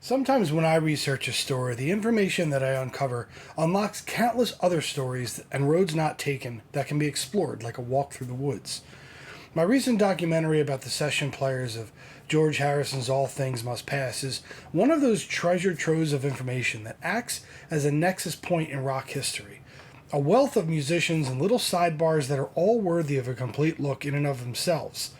Sometimes when I research a story, the information that I uncover unlocks countless other stories and roads not taken that can be explored, like a walk through the woods. My recent documentary about the session players of George Harrison's All Things Must Pass is one of those treasure troves of information that acts as a nexus point in rock history. A wealth of musicians and little sidebars that are all worthy of a complete look in and of themselves.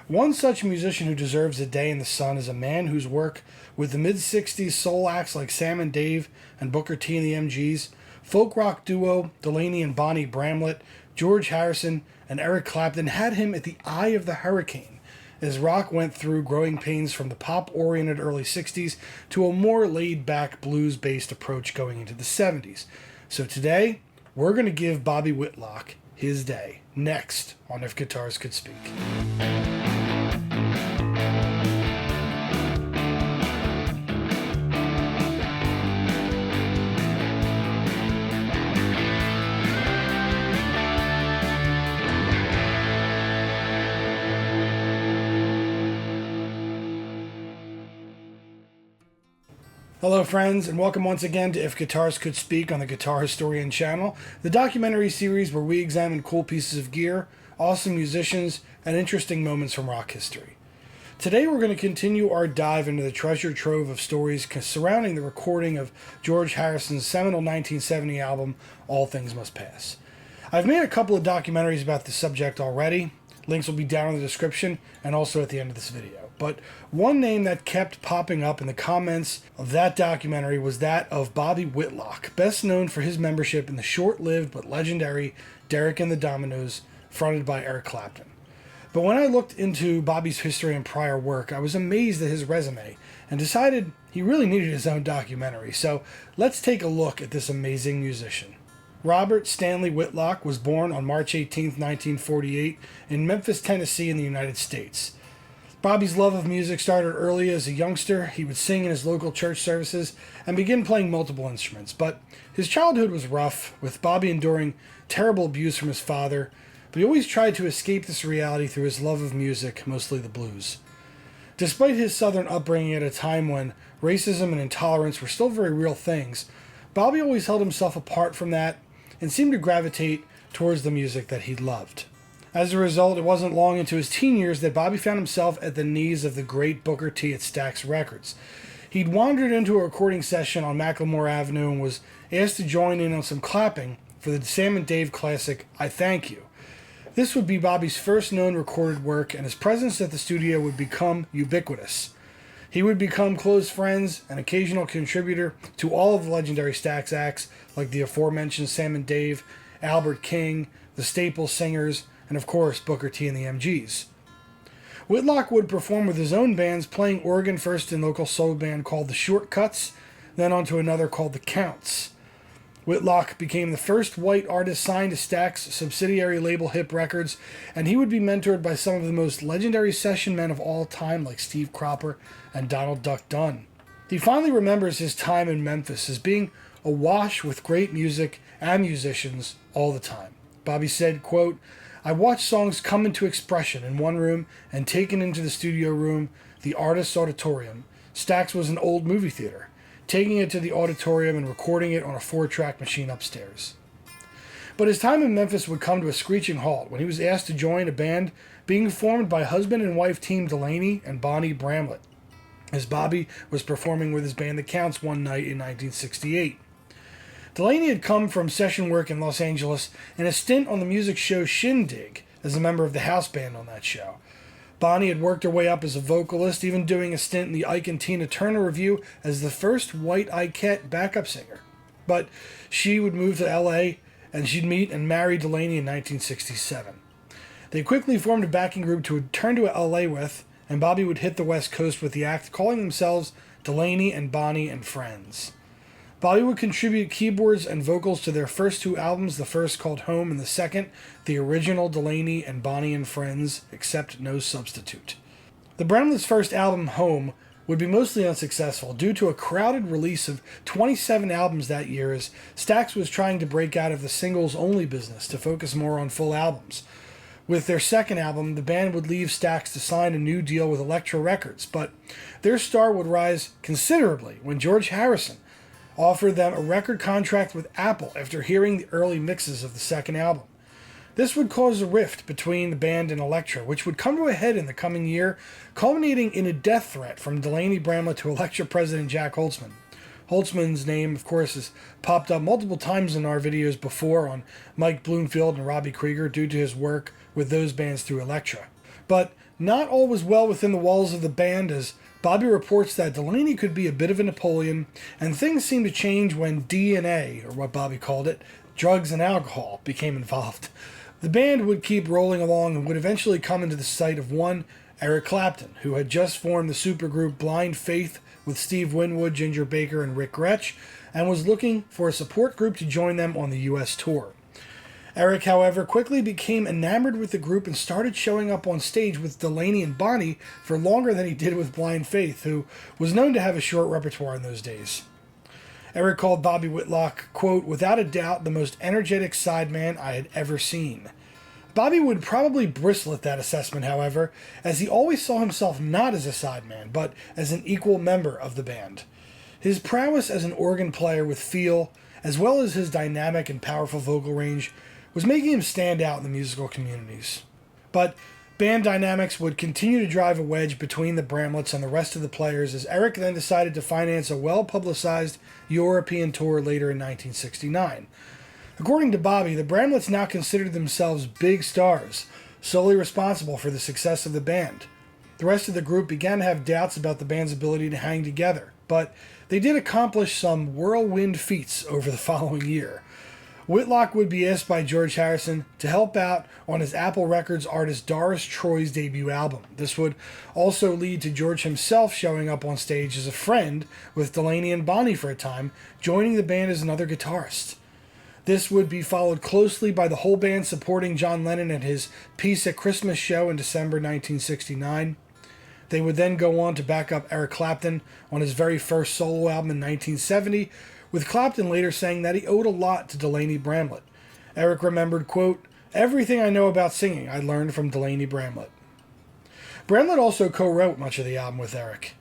One such musician who deserves a day in the sun is a man whose work with the mid-60s soul acts like Sam and Dave and Booker T and the MGs, folk rock duo Delaney and Bonnie Bramlett, George Harrison, and Eric Clapton had him at the eye of the hurricane as rock went through growing pains from the pop-oriented early 60s to a more laid-back blues-based approach going into the 70s. So today, we're going to give Bobby Whitlock his day, next on If Guitars Could Speak. Hello friends, and welcome once again to If Guitars Could Speak on the Guitar Historian channel, the documentary series where we examine cool pieces of gear, awesome musicians, and interesting moments from rock history. Today we're going to continue our dive into the treasure trove of stories surrounding the recording of George Harrison's seminal 1970 album, All Things Must Pass. I've made a couple of documentaries about this subject already. Links will be down in the description and also at the end of this video. But one name that kept popping up in the comments of that documentary was that of Bobby Whitlock, best known for his membership in the short-lived but legendary Derek and the Dominoes, fronted by Eric Clapton. But when I looked into Bobby's history and prior work, I was amazed at his resume and decided he really needed his own documentary. So let's take a look at this amazing musician. Robert Stanley Whitlock was born on March 18, 1948 in Memphis, Tennessee in the United States. Bobby's love of music started early as a youngster. He would sing in his local church services and begin playing multiple instruments. But his childhood was rough, with Bobby enduring terrible abuse from his father, but he always tried to escape this reality through his love of music, mostly the blues. Despite his southern upbringing at a time when racism and intolerance were still very real things, Bobby always held himself apart from that and seemed to gravitate towards the music that he loved. As a result, it wasn't long into his teen years that Bobby found himself at the knees of the great Booker T at Stax Records. He'd wandered into a recording session on Macklemore Avenue and was asked to join in on some clapping for the Sam and Dave classic, I Thank You. This would be Bobby's first known recorded work, and his presence at the studio would become ubiquitous. He would become close friends and occasional contributor to all of the legendary Stax acts like the aforementioned Sam and Dave, Albert King, the Staple Singers, and of course Booker T and the MGs. Whitlock would perform with his own bands, playing organ first in a local soul band called the Shortcuts, then onto another called the Counts. Whitlock became the first white artist signed to Stax subsidiary label Hip Records, and he would be mentored by some of the most legendary session men of all time like Steve Cropper and Donald Duck Dunn. He fondly remembers his time in Memphis as being awash with great music and musicians all the time. Bobby said, quote, I watched songs come into expression in one room and taken into the studio room, the artist's auditorium. Stax was an old movie theater, taking it to the auditorium and recording it on a 4-track machine upstairs. But his time in Memphis would come to a screeching halt when he was asked to join a band being formed by husband and wife team Delaney and Bonnie Bramlett, as Bobby was performing with his band The Counts one night in 1968. Delaney had come from session work in Los Angeles and a stint on the music show Shindig as a member of the house band on that show. Bonnie had worked her way up as a vocalist, even doing a stint in the Ike and Tina Turner Revue as the first white Ikette backup singer. But she would move to LA and she'd meet and marry Delaney in 1967. They quickly formed a backing group to return to LA with, and Bobby would hit the West Coast with the act, calling themselves Delaney and Bonnie and Friends. Bobby would contribute keyboards and vocals to their first 2 albums, the first called Home and the second, the original Delaney and Bonnie and Friends, except no substitute. The Bramlett's first album, Home, would be mostly unsuccessful due to a crowded release of 27 albums that year, as Stax was trying to break out of the singles-only business to focus more on full albums. With their second album, the band would leave Stax to sign a new deal with Elektra Records, but their star would rise considerably when George Harrison offered them a record contract with Apple after hearing the early mixes of the second album. This would cause a rift between the band and Elektra, which would come to a head in the coming year, culminating in a death threat from Delaney Bramlett to Elektra president Jack Holtzman. Holtzman's name, of course, has popped up multiple times in our videos before on Mike Bloomfield and Robbie Krieger due to his work with those bands through Elektra. But not all was well within the walls of the band, as Bobby reports that Delaney could be a bit of a Napoleon, and things seemed to change when D&A, or what Bobby called it, drugs and alcohol, became involved. The band would keep rolling along and would eventually come into the sight of one Eric Clapton, who had just formed the supergroup Blind Faith with Steve Winwood, Ginger Baker, and Rick Gretsch, and was looking for a support group to join them on the U.S. tour. Eric, however, quickly became enamored with the group and started showing up on stage with Delaney and Bonnie for longer than he did with Blind Faith, who was known to have a short repertoire in those days. Eric called Bobby Whitlock, quote, "without a doubt the most energetic sideman I had ever seen." Bobby would probably bristle at that assessment, however, as he always saw himself not as a sideman, but as an equal member of the band. His prowess as an organ player with feel, as well as his dynamic and powerful vocal range, was making him stand out in the musical communities. But band dynamics would continue to drive a wedge between the Bramletts and the rest of the players, as Eric then decided to finance a well-publicized European tour later in 1969. According to Bobby, the Bramletts now considered themselves big stars, solely responsible for the success of the band. The rest of the group began to have doubts about the band's ability to hang together, but they did accomplish some whirlwind feats over the following year. Whitlock would be asked by George Harrison to help out on his Apple Records artist Doris Troy's debut album. This would also lead to George himself showing up on stage as a friend with Delaney and Bonnie for a time, joining the band as another guitarist. This would be followed closely by the whole band supporting John Lennon at his Peace at Christmas show in December 1969. They would then go on to back up Eric Clapton on his very first solo album in 1970, with Clapton later saying that he owed a lot to Delaney Bramlett. Eric remembered, quote, "everything I know about singing I learned from Delaney Bramlett." Bramlett also co-wrote much of the album with Eric.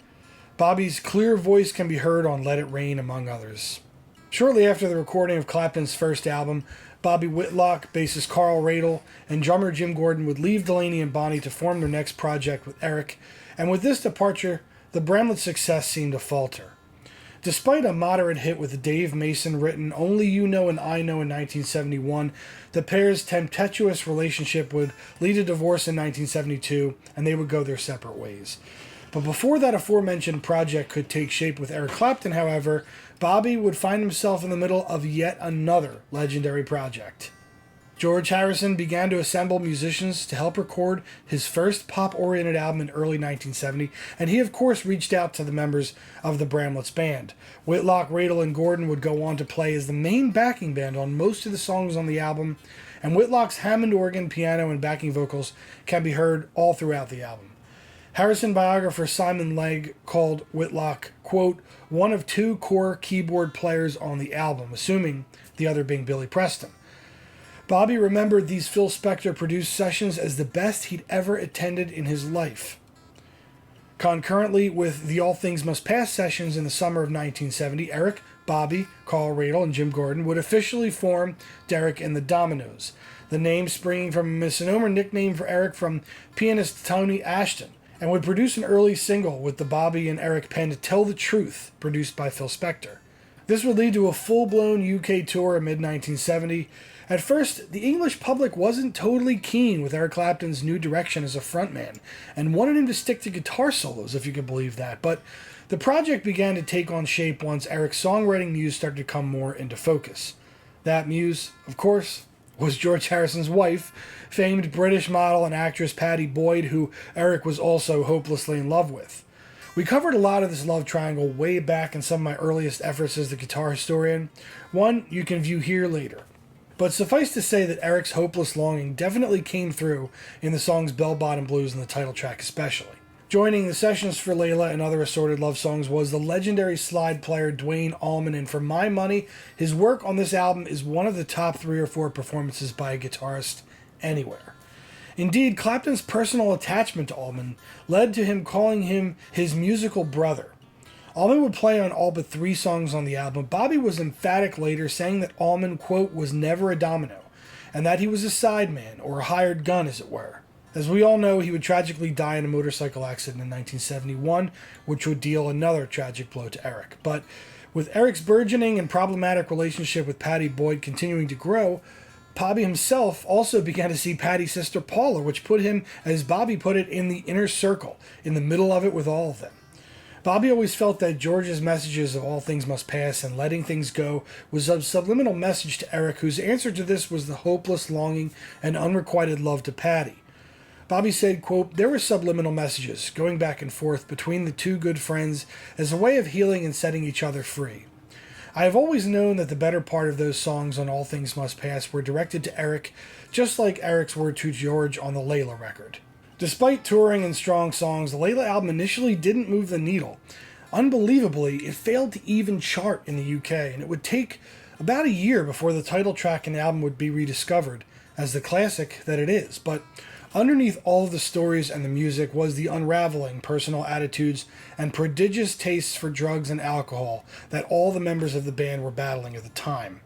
Bobby's clear voice can be heard on Let It Rain, among others. Shortly after the recording of Clapton's first album, Bobby Whitlock, bassist Carl Radle, and drummer Jim Gordon would leave Delaney and Bonnie to form their next project with Eric, and with this departure, the Bramlett success seemed to falter. Despite a moderate hit with Dave Mason written Only You Know and I Know in 1971, the pair's tempestuous relationship would lead to divorce in 1972, and they would go their separate ways. But before that aforementioned project could take shape with Eric Clapton, however, Bobby would find himself in the middle of yet another legendary project. George Harrison began to assemble musicians to help record his first pop-oriented album in early 1970, and he of course reached out to the members of the Bramletts band. Whitlock, Radle, and Gordon would go on to play as the main backing band on most of the songs on the album, and Whitlock's Hammond organ, piano, and backing vocals can be heard all throughout the album. Harrison biographer Simon Legg called Whitlock, quote, one of two core keyboard players on the album, assuming the other being Billy Preston. Bobby remembered these Phil Spector-produced sessions as the best he'd ever attended in his life. Concurrently with the All Things Must Pass sessions in the summer of 1970, Eric, Bobby, Carl Radle, and Jim Gordon would officially form Derek and the Dominoes, the name springing from a misnomer nickname for Eric from pianist Tony Ashton, and would produce an early single with the Bobby and Eric penned Tell the Truth, produced by Phil Spector. This would lead to a full-blown UK tour in mid-1970. At first, the English public wasn't totally keen with Eric Clapton's new direction as a frontman, and wanted him to stick to guitar solos, if you can believe that, but the project began to take on shape once Eric's songwriting muse started to come more into focus. That muse, of course, was George Harrison's wife, famed British model and actress Pattie Boyd, who Eric was also hopelessly in love with. We covered a lot of this love triangle way back in some of my earliest efforts as the guitar historian, one you can view here later. But suffice to say that Eric's hopeless longing definitely came through in the songs Bell Bottom Blues and the title track especially. Joining the sessions for Layla and other assorted love songs was the legendary slide player Duane Allman, and for my money, his work on this album is one of the top 3 or 4 performances by a guitarist anywhere. Indeed, Clapton's personal attachment to Allman led to him calling him his musical brother. Allman would play on all but 3 songs on the album. Bobby was emphatic later, saying that Allman, quote, was never a Domino, and that he was a sideman, or a hired gun, as it were. As we all know, he would tragically die in a motorcycle accident in 1971, which would deal another tragic blow to Eric. But with Eric's burgeoning and problematic relationship with Patty Boyd continuing to grow, Bobby himself also began to see Patty's sister Paula, which put him, as Bobby put it, in the inner circle, in the middle of it with all of them. Bobby always felt that George's messages of all things must pass and letting things go was a subliminal message to Eric, whose answer to this was the hopeless longing and unrequited love to Patty. Bobby said, quote, there were subliminal messages going back and forth between the 2 good friends as a way of healing and setting each other free. I have always known that the better part of those songs on All Things Must Pass were directed to Eric, just like Eric's were to George on the Layla record. Despite touring and strong songs, the Layla album initially didn't move the needle. Unbelievably, it failed to even chart in the UK, and it would take about a year before the title track in the album would be rediscovered as the classic that it is. But underneath all of the stories and the music was the unraveling personal attitudes and prodigious tastes for drugs and alcohol that all the members of the band were battling at the time.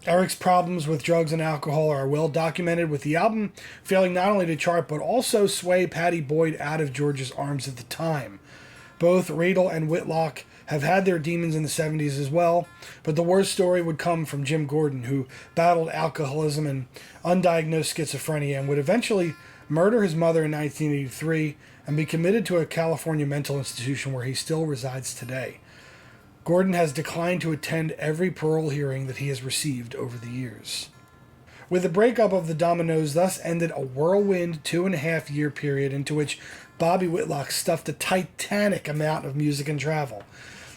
Eric's problems with drugs and alcohol are well documented, with the album failing not only to chart but also sway Patty Boyd out of George's arms at the time. Both Radel and Whitlock have had their demons in the 70s as well, but the worst story would come from Jim Gordon, who battled alcoholism and undiagnosed schizophrenia and would eventually murder his mother in 1983 and be committed to a California mental institution where he still resides today. Gordon has declined to attend every parole hearing that he has received over the years. With the breakup of the Dominoes, thus ended a whirlwind 2.5-year period into which Bobby Whitlock stuffed a titanic amount of music and travel.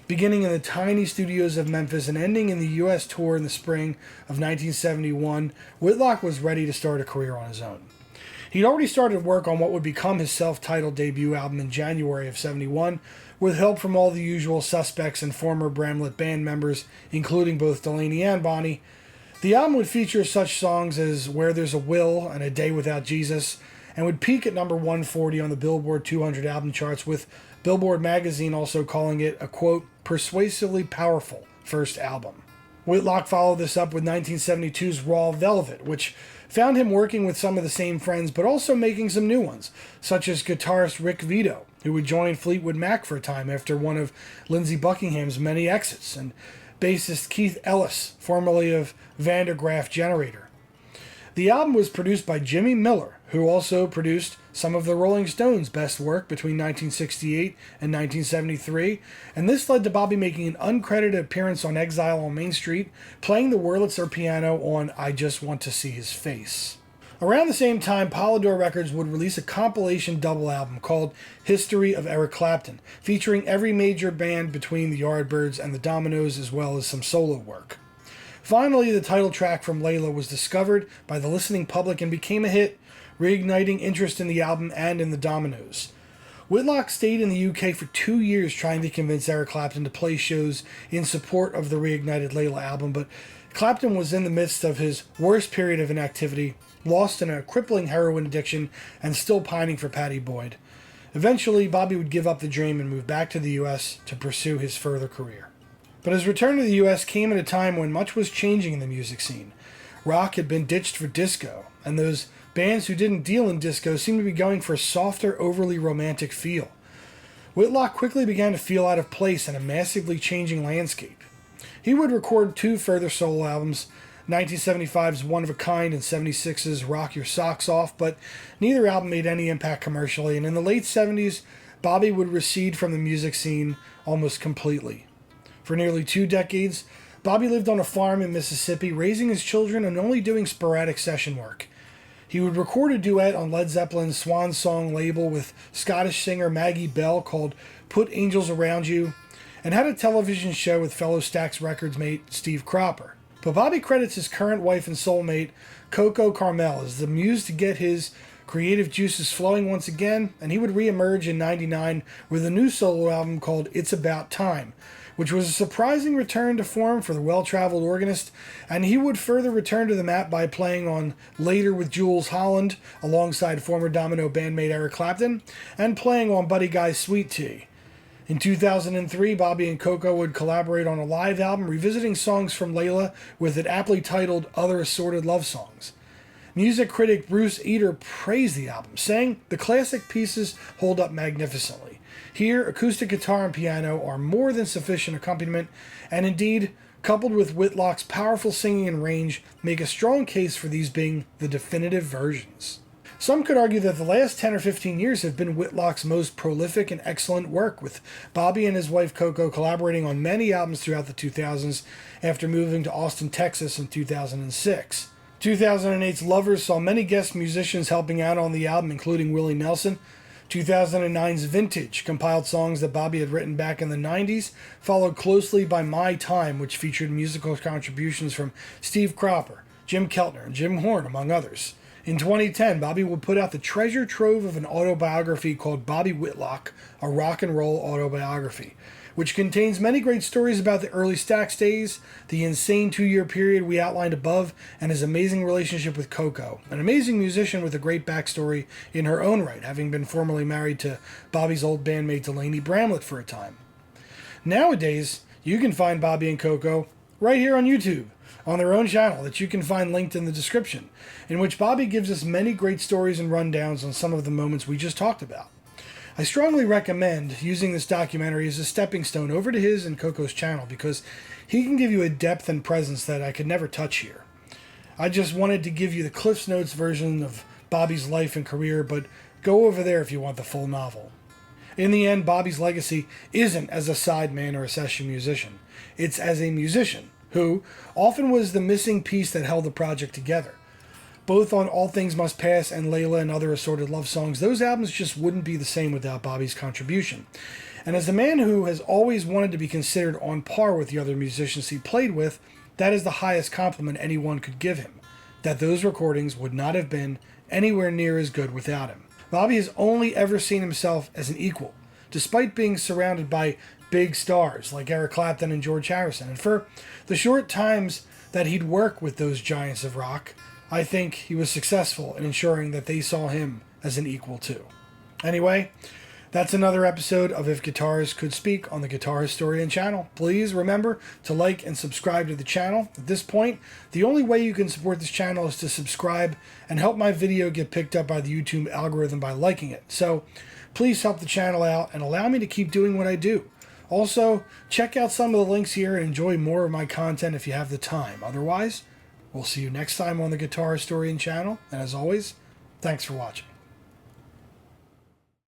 Beginning in the tiny studios of Memphis and ending in the U.S. tour in the spring of 1971, Whitlock was ready to start a career on his own. He'd already started work on what would become his self-titled debut album in January of '71, with help from all the usual suspects and former Bramlett band members, including both Delaney and Bonnie. The album would feature such songs as Where There's a Will and A Day Without Jesus, and would peak at number 140 on the Billboard 200 album charts, with Billboard magazine also calling it a, quote, persuasively powerful first album. Whitlock followed this up with 1972's Raw Velvet, which found him working with some of the same friends, but also making some new ones, such as guitarist Rick Vito, who would join Fleetwood Mac for a time after one of Lindsey Buckingham's many exits, and bassist Keith Ellis, formerly of Vandergraaf Generator. The album was produced by Jimmy Miller, who also produced some of the Rolling Stones' best work between 1968 and 1973, and this led to Bobby making an uncredited appearance on Exile on Main Street, playing the Wurlitzer piano on I Just Want to See His Face. Around the same time, Polydor Records would release a compilation double album called History of Eric Clapton, featuring every major band between the Yardbirds and the Dominoes, as well as some solo work. Finally, the title track from Layla was discovered by the listening public and became a hit, reigniting interest in the album and in the Dominoes. Whitlock stayed in the UK for 2 years trying to convince Eric Clapton to play shows in support of the reignited Layla album, but Clapton was in the midst of his worst period of inactivity, lost in a crippling heroin addiction, and still pining for Patty Boyd. Eventually, Bobby would give up the dream and move back to the US to pursue his further career. But his return to the US came at a time when much was changing in the music scene. Rock had been ditched for disco, and those bands who didn't deal in disco seemed to be going for a softer, overly romantic feel. Whitlock quickly began to feel out of place in a massively changing landscape. He would record 2 further solo albums, 1975's One of a Kind and 76's Rock Your Socks Off, but neither album made any impact commercially, and in the late 70s, Bobby would recede from the music scene almost completely. For nearly 2 decades, Bobby lived on a farm in Mississippi, raising his children and only doing sporadic session work. He would record a duet on Led Zeppelin's Swan Song label with Scottish singer Maggie Bell called Put Angels Around You, and had a television show with fellow Stax Records mate Steve Cropper. But Bobby credits his current wife and soulmate, Coco Carmel, as the muse to get his creative juices flowing once again, and he would re-emerge in '99 with a new solo album called It's About Time, which was a surprising return to form for the well-traveled organist, and he would further return to the map by playing on Later with Jules Holland alongside former Domino bandmate Eric Clapton, and playing on Buddy Guy's Sweet Tea. In 2003, Bobby and Coco would collaborate on a live album revisiting songs from Layla with it aptly titled Other Assorted Love Songs. Music critic Bruce Eder praised the album, saying the classic pieces hold up magnificently. Here, acoustic guitar and piano are more than sufficient accompaniment, and indeed, coupled with Whitlock's powerful singing and range, make a strong case for these being the definitive versions. Some could argue that the last 10 or 15 years have been Whitlock's most prolific and excellent work, with Bobby and his wife Coco collaborating on many albums throughout the 2000s after moving to Austin, Texas in 2006. 2008's Lovers saw many guest musicians helping out on the album, including Willie Nelson. 2009's Vintage compiled songs that Bobby had written back in the 90s, followed closely by My Time, which featured musical contributions from Steve Cropper, Jim Keltner, and Jim Horn, among others. In 2010, Bobby would put out the treasure trove of an autobiography called Bobby Whitlock, a rock and roll autobiography, which contains many great stories about the early Stax days, the insane 2-year period we outlined above, and his amazing relationship with Coco, an amazing musician with a great backstory in her own right, having been formerly married to Bobby's old bandmate Delaney for a time. Nowadays, you can find Bobby and Coco right here on YouTube, on their own channel that you can find linked in the description, in which Bobby gives us many great stories and rundowns on some of the moments we just talked about. I strongly recommend using this documentary as a stepping stone over to his and Coco's channel, because he can give you a depth and presence that I could never touch here. I just wanted to give you the Cliff's Notes version of Bobby's life and career, but go over there if you want the full novel. In the end, Bobby's legacy isn't as a sideman or a session musician. It's as a musician who often was the missing piece that held the project together. Both on All Things Must Pass and Layla and Other Assorted Love Songs, those albums just wouldn't be the same without Bobby's contribution. And as a man who has always wanted to be considered on par with the other musicians he played with, that is the highest compliment anyone could give him, that those recordings would not have been anywhere near as good without him. Bobby has only ever seen himself as an equal, despite being surrounded by big stars like Eric Clapton and George Harrison. And for the short times that he'd work with those giants of rock, I think he was successful in ensuring that they saw him as an equal too. Anyway, that's another episode of If Guitars Could Speak on the Guitar Historian channel. Please remember to like and subscribe to the channel. At this point, the only way you can support this channel is to subscribe and help my video get picked up by the YouTube algorithm by liking it. So please help the channel out and allow me to keep doing what I do. Also, check out some of the links here and enjoy more of my content if you have the time. Otherwise, we'll see you next time on the Guitar Historian channel. And as always, thanks for watching.